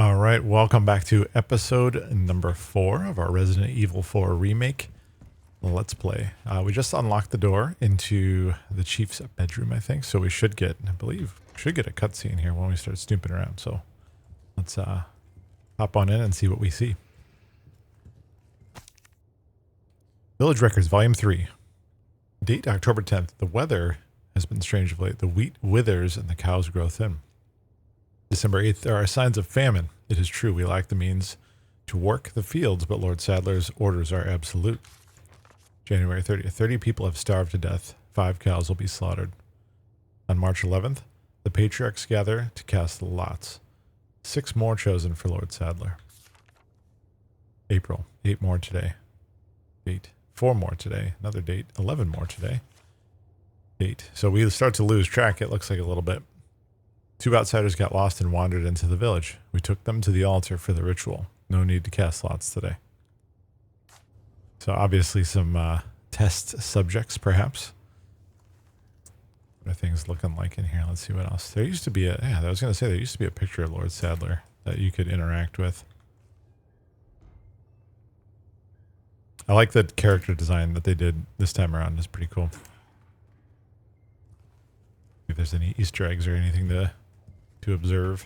All right, welcome back to episode number 4 of our Resident Evil 4 remake. Let's play. We just unlocked the door into the chief's bedroom, I think, so we should get, I believe, should get a cutscene here when we start snooping around. So let's hop on in and see what we see. Village Records, Volume 3. Date October 10th. The weather has been strange of late. The wheat withers and the cows grow thin. December 8th, there are signs of famine. It is true, we lack the means to work the fields, but Lord Sadler's orders are absolute. January 30th, 30 people have starved to death. 5 cows will be slaughtered. On March 11th, the patriarchs gather to cast the lots. 6 more chosen for Lord Sadler. April, 8 more today. Date, 4 more today. Another date, 11 more today. Date. So we start to lose track, it looks like a little bit. 2 outsiders got lost and wandered into the village. We took them to the altar for the ritual. No need to cast lots today. So obviously some test subjects, perhaps. What are things looking like in here? Let's see what else. There used to be I was going to say there used to be a picture of Lord Sadler that you could interact with. I like the character design that they did this time around. It's pretty cool. If there's any Easter eggs or anything to observe.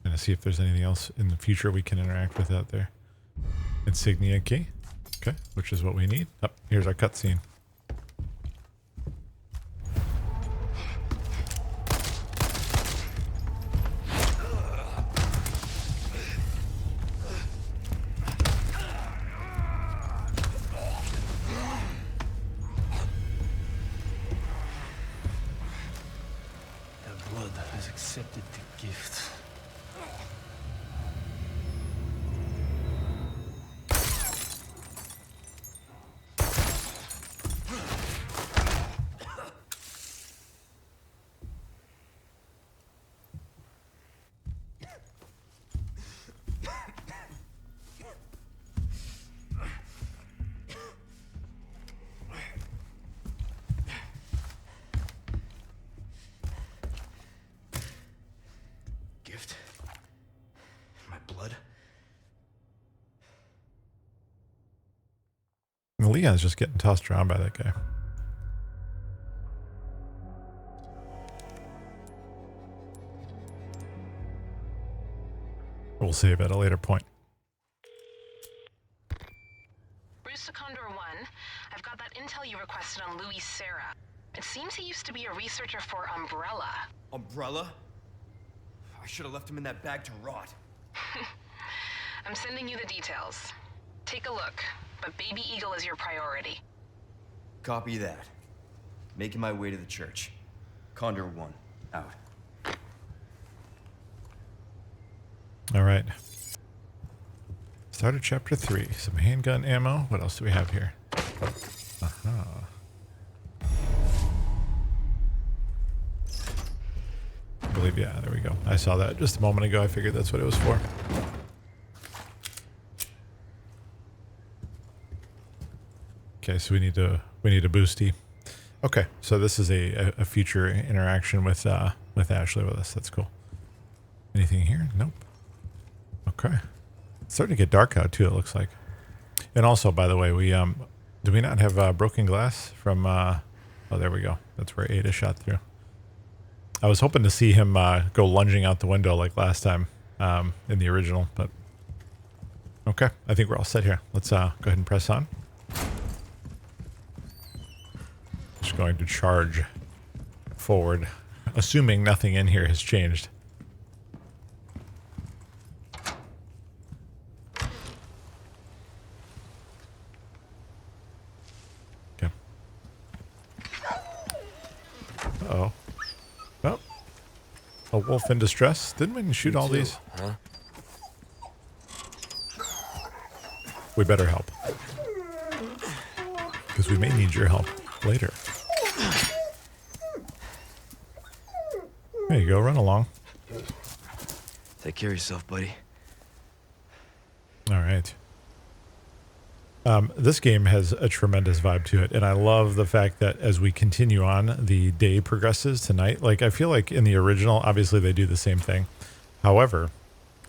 Gonna see if there's anything else in the future we can interact with out there. Insignia key. Okay, which is what we need. Oh, here's our cutscene. Accepted the gift. Leon's just getting tossed around by that guy. We'll save at a later point. Bruce to Condor 1, I've got that intel you requested on Louis Serra. It seems he used to be a researcher for Umbrella. Umbrella? I should have left him in that bag to rot. I'm sending you the details. Take a look, but Baby Eagle is your priority. Copy that. Making my way to the church. Condor 1, out. All right. Started chapter 3. Some handgun ammo. What else do we have here? Aha. I believe, yeah, there we go. I saw that just a moment ago. I figured that's what it was for. Okay, so we need a boosty. Okay, so this is a future interaction with Ashley with us. That's cool. Anything here? Nope. Okay. It's starting to get dark out too, it looks like. And also, by the way, we do we not have broken glass from oh, there we go. That's where Ada shot through. I was hoping to see him go lunging out the window like last time in the original, but okay, I think we're all set here. Let's go ahead and press on. Just going to charge forward, assuming nothing in here has changed. Okay. Uh-oh. Oh. A wolf in distress. Didn't we shoot all these? Huh? We better help. Because we may need your help later. There you go, run along. Take care of yourself, buddy. All right. This game has a tremendous vibe to it, and I love the fact that as we continue on, the day progresses to night. Like, I feel like in the original, obviously they do the same thing. However,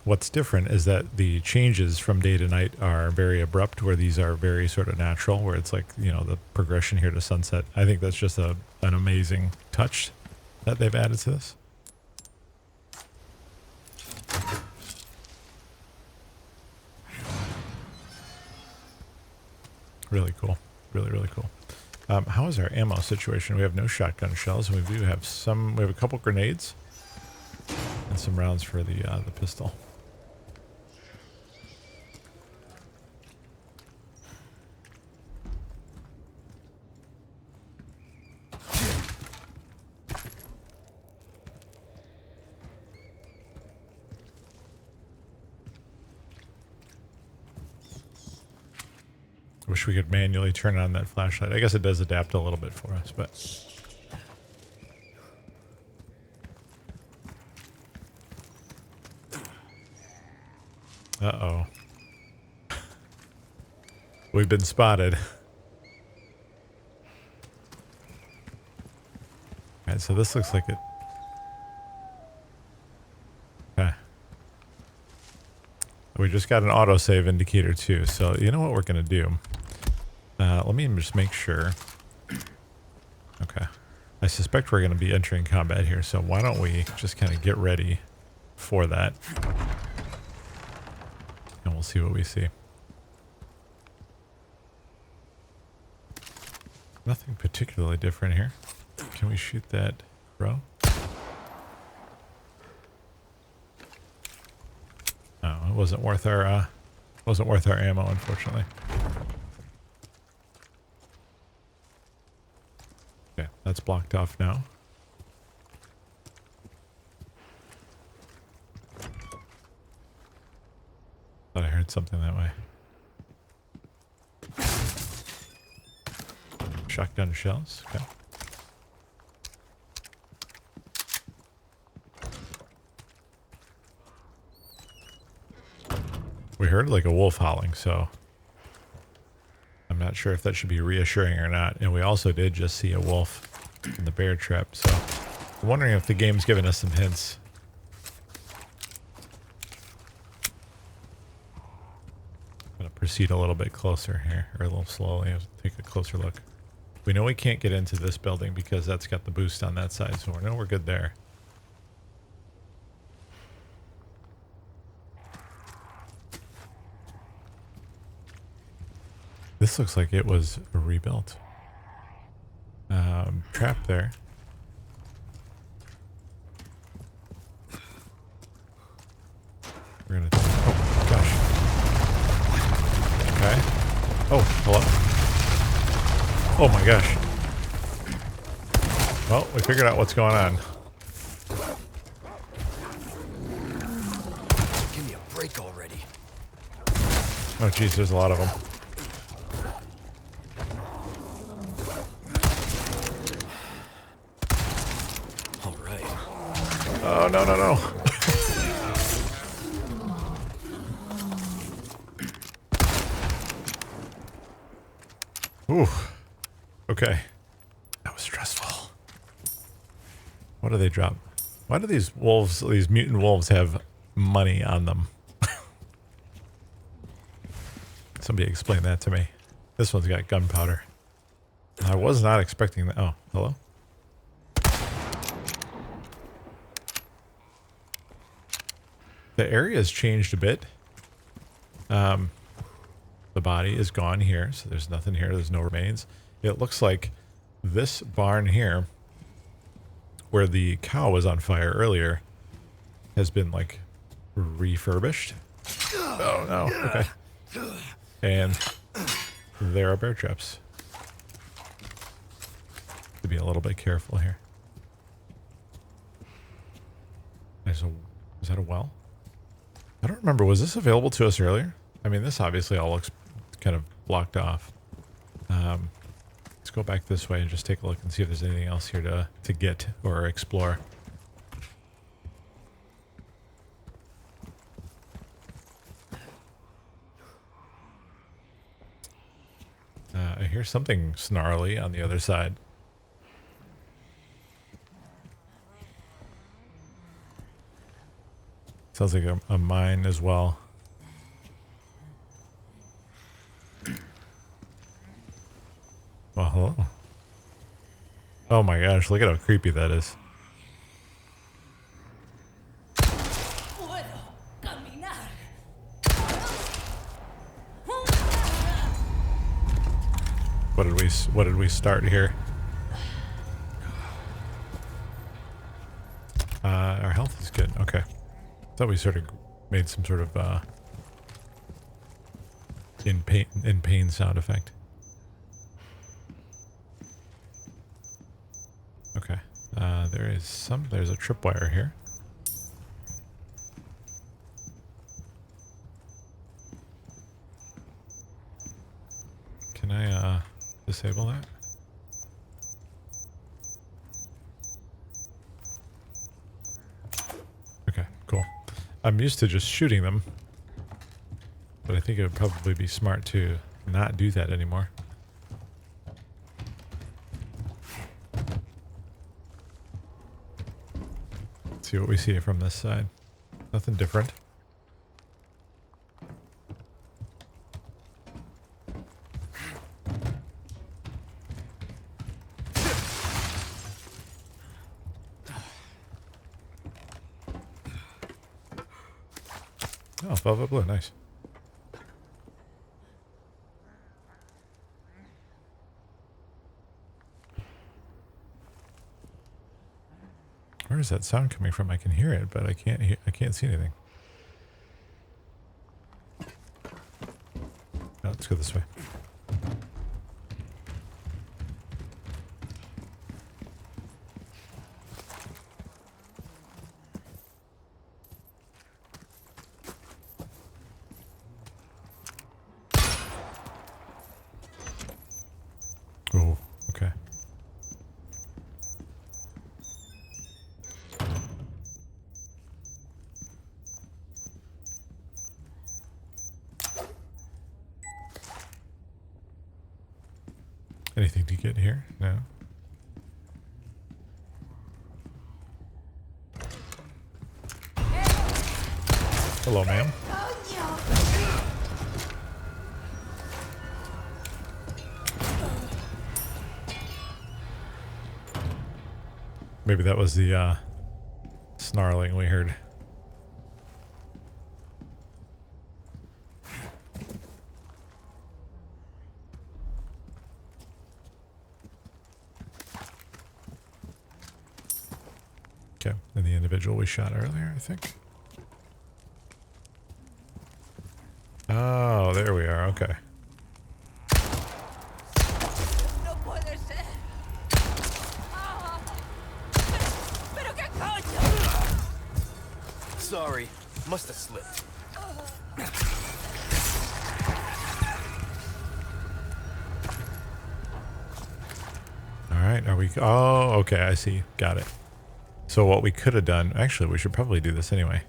what's different is that the changes from day to night are very abrupt, where these are very sort of natural, where it's like, you know, the progression here to sunset. I think that's just an amazing touch that they've added to this. Really cool. Really, really cool. How is our ammo situation? We have no shotgun shells, and we do have some. We have a couple grenades and some rounds for the pistol. Wish we could manually turn on that flashlight. I guess it does adapt a little bit for us, but uh-oh. We've been spotted. Alright, so this looks like it. Okay. We just got an autosave indicator too, so you know what we're gonna do? Let me just make sure. Okay. I suspect we're gonna be entering combat here, so why don't we just kind of get ready for that. And we'll see what we see. Nothing particularly different here. Can we shoot that crow? Oh, it wasn't worth our ammo, unfortunately. Okay, that's blocked off now. Thought I heard something that way. Shotgun shells. Okay. We heard like a wolf howling, so I'm not sure if that should be reassuring or not. And we also did just see a wolf in the bear trap, so I'm wondering if the game's giving us some hints. I'm gonna proceed a little bit closer here, or a little slowly. Take a closer look. We know we can't get into this building because that's got the boost on that side, so we know we're good there. This looks like it was rebuilt. Trap there. We're gonna. Oh gosh. Okay. Oh, hello. Oh my gosh. Well, we figured out what's going on. Give me a break already. Oh geez, there's a lot of them. All right. Oh no no no. Ooh. Okay. That was stressful. What do they drop? Why do these wolves, these mutant wolves, have money on them? Somebody explain that to me. This one's got gunpowder. I was not expecting that. Oh, hello? The area has changed a bit. The body is gone here, so there's nothing here. There's no remains. It looks like this barn here, where the cow was on fire earlier, has been like refurbished. Oh no, okay. And there are bear traps. To be a little bit careful here. Is that a well? I don't remember. Was this available to us earlier? I mean, this obviously all looks kind of blocked off. Let's go back this way and just take a look and see if there's anything else here to get or explore. hear something snarly on the other side. Sounds like a mine as well. Well, hello. Oh my gosh, look at how creepy that is. What did we start here? Our health is good. Okay. Thought we sort of made some sort of in pain sound effect. Okay. There's a tripwire here. Can I disable that? Okay, cool. I'm used to just shooting them, but I think it would probably be smart to not do that anymore. Let's see what we see from this side. Nothing different. Oh, velvet blue, nice. Where is that sound coming from? I can hear it, but I can't see anything. Oh, let's go this way. Oh, okay. Anything to get here? No. Hello, ma'am. Maybe that was the snarling we heard. Okay, and the individual we shot earlier, I think. Oh, there we are. Okay. Sorry, must have slipped. All right, are we... Oh, okay, I see. Got it. So what we could have done... Actually, we should probably do this anyway.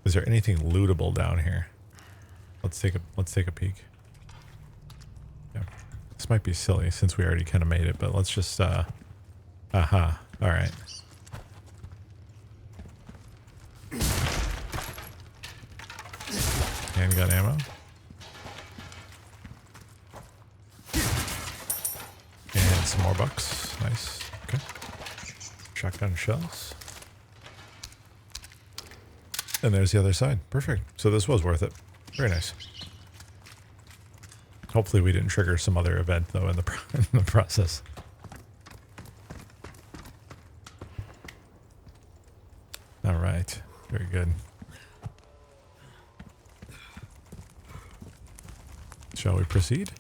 Is there anything lootable down here? Let's take a peek. Yeah. This might be silly since we already kind of made it, but let's just aha. All right. Handgun ammo. And some more bucks. Nice. Okay. Shotgun shells. And there's the other side. Perfect. So this was worth it. Very nice. Hopefully we didn't trigger some other event though in the process. All right. Very good. Shall we proceed?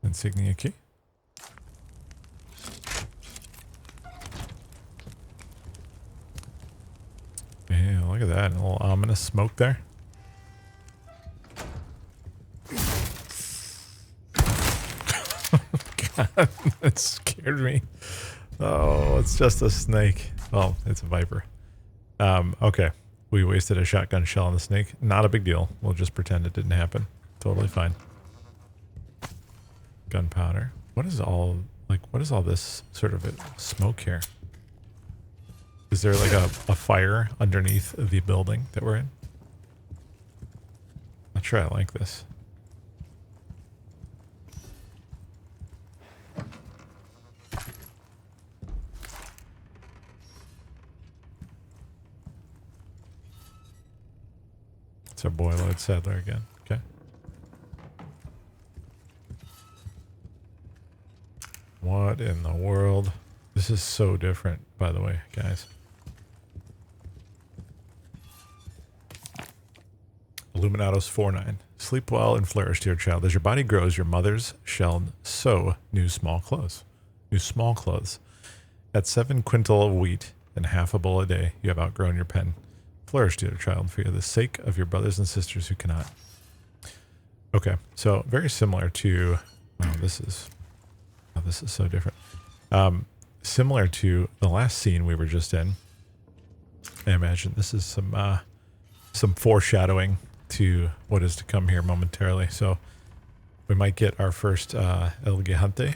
Insignia key. Yeah, look at that. A little ominous smoke there. God, that scared me. Oh, it's just a snake. Oh, it's a viper. Okay. We wasted a shotgun shell on the snake. Not a big deal. We'll just pretend it didn't happen. Totally fine. Gunpowder. What is all this sort of smoke here? Is there like a fire underneath the building that we're in? Not sure I like this. It's our boy Lloyd Sadler again. Okay. What in the world? This is so different, by the way, guys. Illuminatos 49. Sleep well and flourish, dear child. As your body grows, your mothers shall sew new small clothes. New small clothes. At 7 quintal of wheat and half a bowl a day, you have outgrown your pen. Flourish, dear child, for the sake of your brothers and sisters who cannot. Okay, so very similar to... Oh, this is so different. Similar to the last scene we were just in. I imagine this is some foreshadowing to what is to come here momentarily. So we might get our first El Gigante.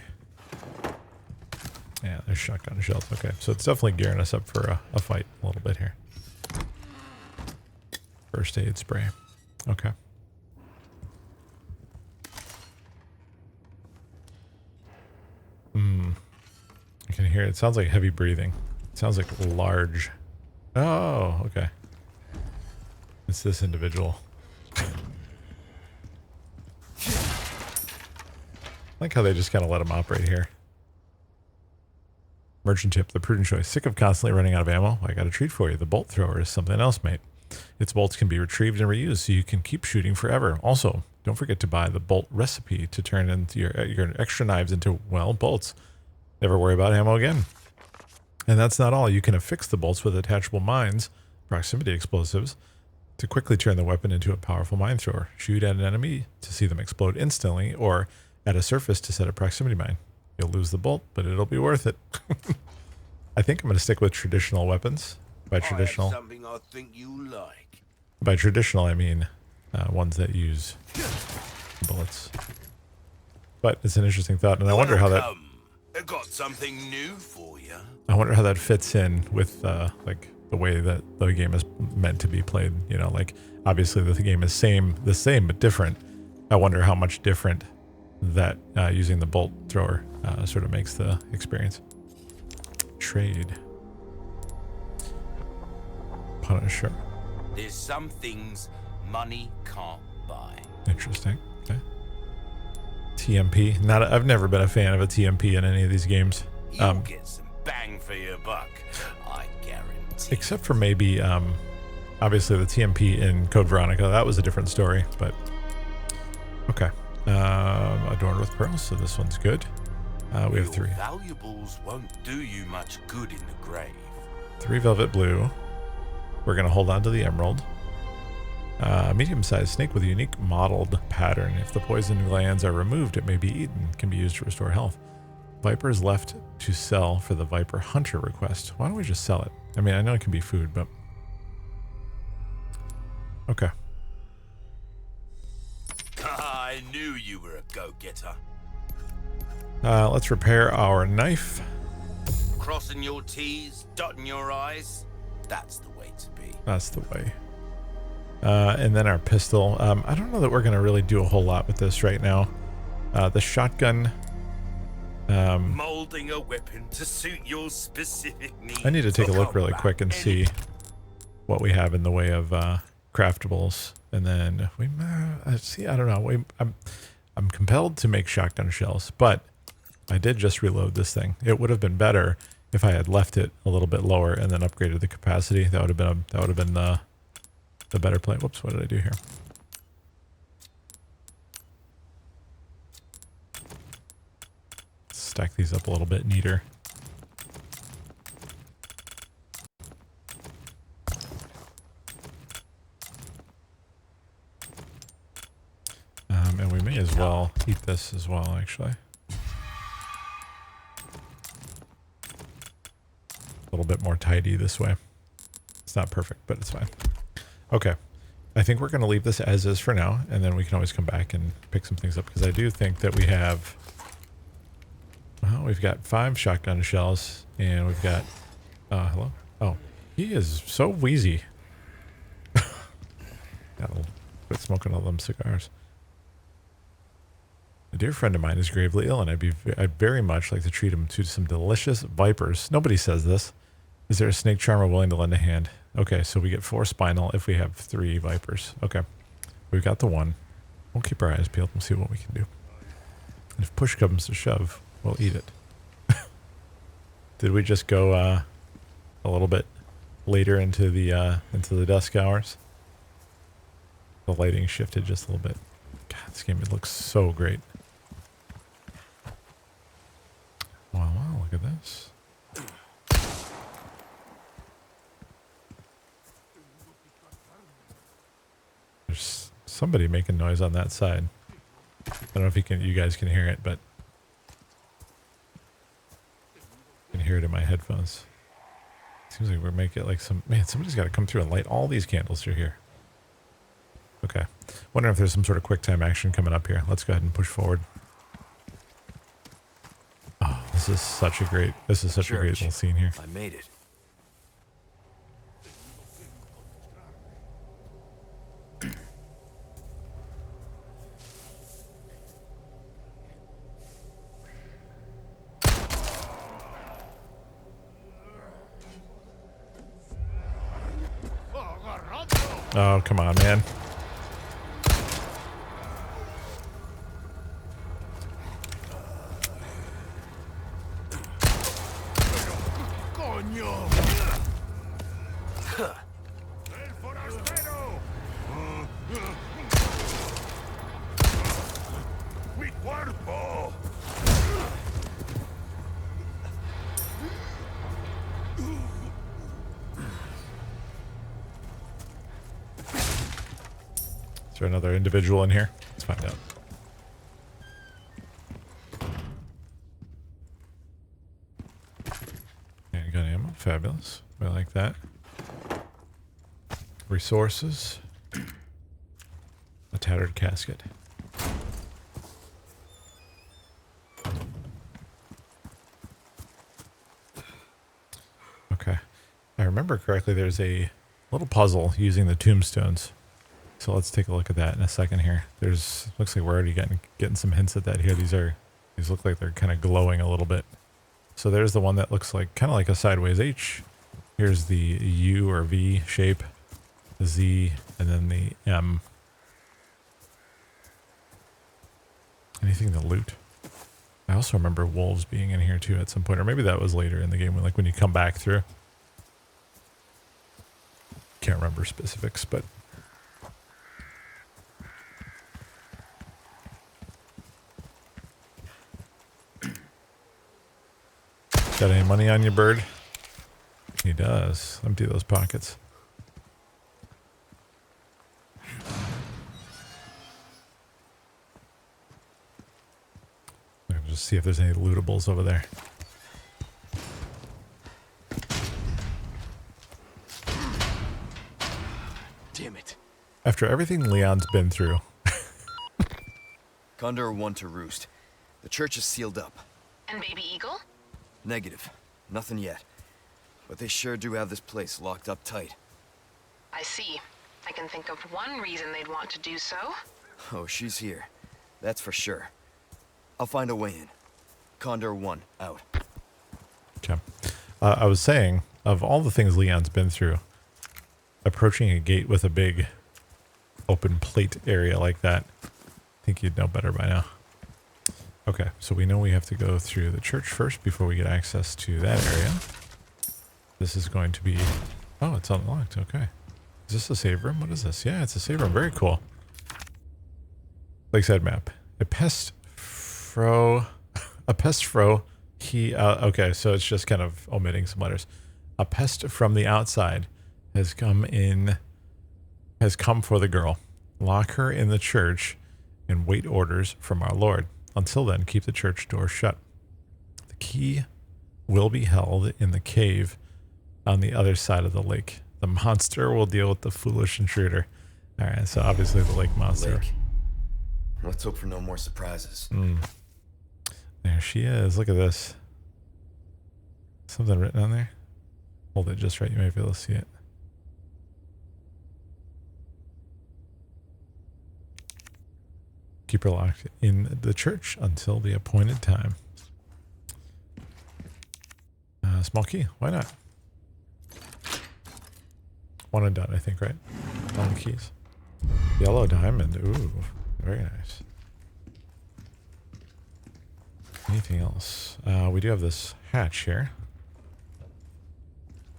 Yeah, there's shotgun shells. Okay, so it's definitely gearing us up for a fight a little bit here. First aid spray. Okay. I can hear it. It sounds like heavy breathing. It sounds like large. Oh, okay. It's this individual. I like how they just kind of let him operate here. Merchant tip, the prudent choice. Sick of constantly running out of ammo? I got a treat for you. The bolt thrower is something else, mate. Its bolts can be retrieved and reused so you can keep shooting forever. Also, don't forget to buy the bolt recipe to turn into your extra knives into, well, bolts. Never worry about ammo again. And that's not all. You can affix the bolts with attachable mines, proximity explosives, to quickly turn the weapon into a powerful mine thrower. Shoot at an enemy to see them explode instantly, or at a surface to set a proximity mine. You'll lose the bolt, but it'll be worth it. I think I'm going to stick with traditional weapons. By traditional, something I think you like. By traditional, I mean ones that use bullets. But it's an interesting thought, and I wonder how that. I got something new for you. I wonder how that fits in with like the way that the game is meant to be played. You know, like obviously the game is the same but different. I wonder how much different that using the bolt thrower sort of makes the experience. Trade. Punisher. There's some things money can't buy. Interesting. Okay. TMP. I've never been a fan of a TMP in any of these games. You'll get some bang for your buck, I guarantee. Except for maybe, obviously the TMP in Code Veronica. That was a different story, but okay. Adorned with pearls, so this one's good. We have 3. Valuables won't do you much good in the grave. 3 velvet blue. We're going to hold on to the emerald. Medium-sized snake with a unique mottled pattern. If the poison glands are removed, it may be eaten. Can be used to restore health. Viper is left to sell for the Viper Hunter request. Why don't we just sell it? I mean, I know it can be food, but... Okay. I knew you were a go-getter. Let's repair our knife. Crossing your T's, dotting your I's. That's the way to be. That's the way. And then our pistol. I don't know that we're going to really do a whole lot with this right now. The shotgun. Molding a weapon to suit your specific needs. I need to take a look really quick and see what we have in the way of craftables. And then we see. I don't know. I'm compelled to make shotgun shells, but I did just reload this thing. It would have been better if I had left it a little bit lower and then upgraded the capacity. That would have been the better play. Whoops, what did I do here? Stack these up a little bit neater. And we may as well eat this as well, actually. A little bit more tidy this way. It's not perfect, but it's fine. Okay. I think we're going to leave this as is for now, and then we can always come back and pick some things up, because I do think that we have... Well, we've got 5 shotgun shells, and we've got... hello? Oh, he is so wheezy. Gotta quit smoking all them cigars. A dear friend of mine is gravely ill, and I'd very much like to treat him to some delicious vipers. Nobody says this. Is there a snake charmer willing to lend a hand? Okay, so we get 4 spinal if we have 3 vipers. Okay, we've got the 1. We'll keep our eyes peeled and see what we can do. And if push comes to shove, we'll eat it. Did we just go a little bit later into the dusk hours? The lighting shifted just a little bit. God, this game, it looks so great. Wow, look at this. There's somebody making noise on that side. I don't know if you guys can hear it, but I can hear it in my headphones. Seems like we're making like somebody's got to come through and light all these candles through here. Okay. Wondering if there's some sort of quick time action coming up here. Let's go ahead and push forward. Oh, this is such a great little scene here. I made it. Oh, come on, man. Is there another individual in here? Let's find out. And gun ammo. Fabulous. I like that. Resources. A tattered casket. Okay. I remember correctly, there's a little puzzle using the tombstones. So let's take a look at that in a second here. Looks like we're already getting some hints at that here. These look like they're kind of glowing a little bit. So there's the one that looks like kind of like a sideways H. Here's the U or V shape, the Z, and then the M. Anything to loot? I also remember wolves being in here too at some point, or maybe that was later in the game, like when you come back through. Can't remember specifics, but. Got any money on you, bird? He does. Empty those pockets. I'm gonna just see if there's any lootables over there. Damn it. After everything Leon's been through. Condor 1 to roost. The church is sealed up. And Baby Eagle? Negative. Nothing yet. But they sure do have this place locked up tight. I see. I can think of one reason they'd want to do so. Oh, she's here. That's for sure. I'll find a way in. Condor 1, out. Okay. I was saying, of all the things Leon's been through, approaching a gate with a big open plate area like that, I think you'd know better by now. Okay, so we know we have to go through the church first before we get access to that area. This is going to be... Oh, it's unlocked. Okay. Is this a save room? What is this? Yeah, it's a save room. Very cool. Lakeside map. A pest fro... okay, so it's just kind of omitting some letters. A pest from the outside has come for the girl. Lock her in the church and wait orders from our Lord. Until then, keep the church door shut. The key will be held in the cave on the other side of the lake. The monster will deal with the foolish intruder. All right, so obviously the lake monster. Lake. Let's hope for no more surprises. There she is. Look at this. Something written on there. Hold it just right. You might be able to see it. Keep her locked in the church until the appointed time. Small key. Why not? One and done, I think, right? On the keys. Yellow diamond. Ooh, very nice. Anything else? We do have this hatch here.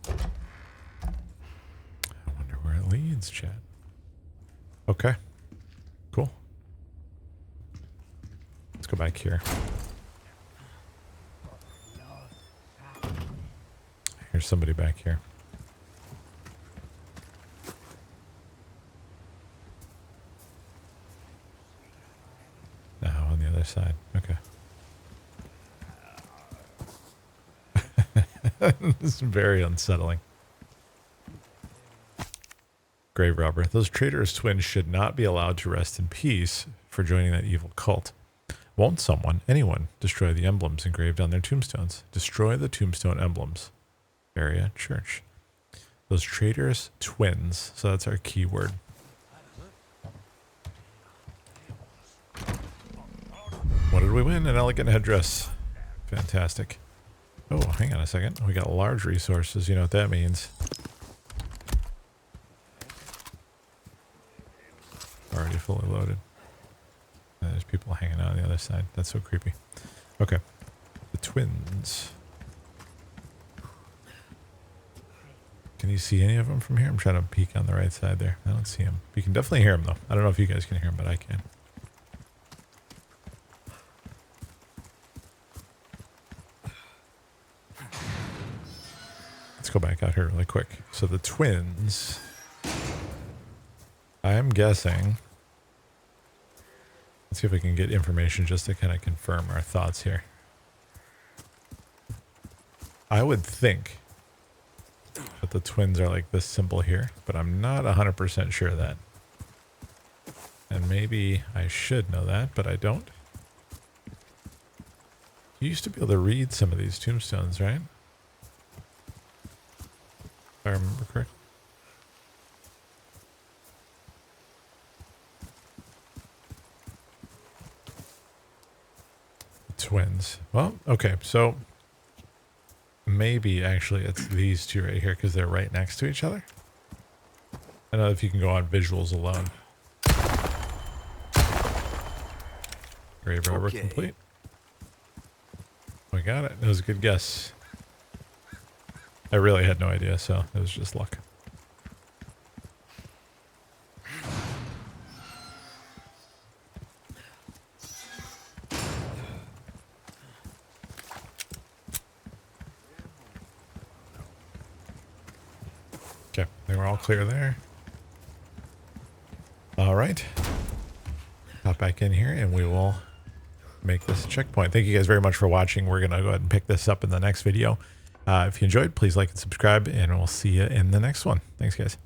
I wonder where it leads, chat. Okay. Cool. Let's go back here. Here's somebody back here. No, on the other side. Okay. This is very unsettling. Grave robber. Those traitorous twins should not be allowed to rest in peace for joining that evil cult. Won't someone, anyone, destroy the emblems engraved on their tombstones? Destroy the tombstone emblems. Area church. Those traitorous twins. So that's our keyword. What did we win? An elegant headdress. Fantastic. Oh, hang on a second. We got large resources. You know what that means. Already fully loaded. And there's people hanging out on the other side. That's so creepy. Okay. The twins. Can you see any of them from here? I'm trying to peek on the right side there. I don't see them. You can definitely hear them, though. I don't know if you guys can hear them, but I can. Let's go back out here really quick. So the twins, I'm guessing. Let's see if we can get information just to kind of confirm our thoughts here. I would think that the twins are like this symbol here, but I'm not 100% sure of that. And maybe I should know that, but I don't. You used to be able to read some of these tombstones, right? If I remember correctly. Twins. Well, okay, so maybe actually it's these two right here because they're right next to each other. I don't know if you can go on visuals alone. Grave robber complete. We got it. It was a good guess. I really had no idea, so it was just luck. Okay, they were all clear there. All right. Hop back in here and we will make this a checkpoint. Thank you guys very much for watching. We're going to go ahead and pick this up in the next video. If you enjoyed, please like and subscribe, and we'll see you in the next one. Thanks, guys.